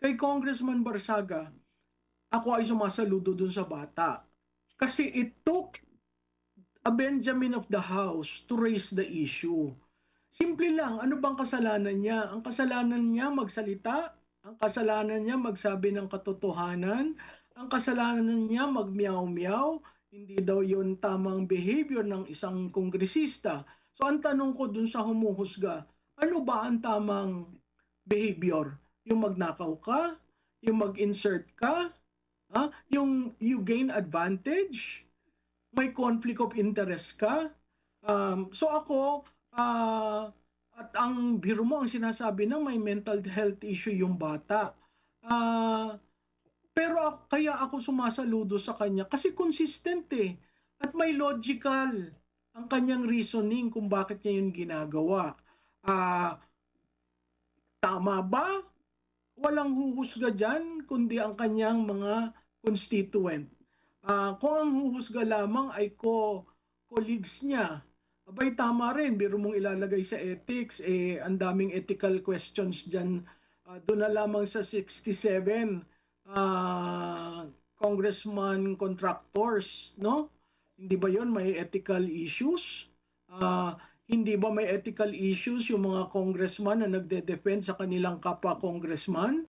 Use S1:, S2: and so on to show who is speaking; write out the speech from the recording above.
S1: Kay Congressman Barsaga, ako ay sumasaludo dun sa bata. Kasi it took a Benjamin of the House to raise the issue. Simple lang, ano bang kasalanan niya? Ang kasalanan niya magsalita, ang kasalanan niya magsabi ng katotohanan, ang kasalanan niya magmiyaw-miyaw, hindi daw yon tamang behavior ng isang kongresista. So ang tanong ko dun sa humuhusga, ano ba ang tamang behavior? Yung magnakaw ka? Yung mag-insert ka? Yung you gain advantage? May conflict of interest ka? So ako, at ang biro mo, ang sinasabi na may mental health issue yung bata. Ah, pero kaya ako sumasaludo sa kanya kasi consistent eh. At may logical ang kanyang reasoning kung bakit niya yun ginagawa. Ah, Tama ba? Walang huhusga dyan, kundi ang kanyang mga constituent. Kung ang huhusga lamang ay colleagues niya, abay tama rin, biro mong ilalagay sa ethics, ang daming ethical questions dyan. Doon na lamang sa 67 congressman contractors, no? Hindi ba yon may ethical issues? Hindi ba may ethical issues yung mga congressman na nagde-defend sa kanilang kapwa congressman?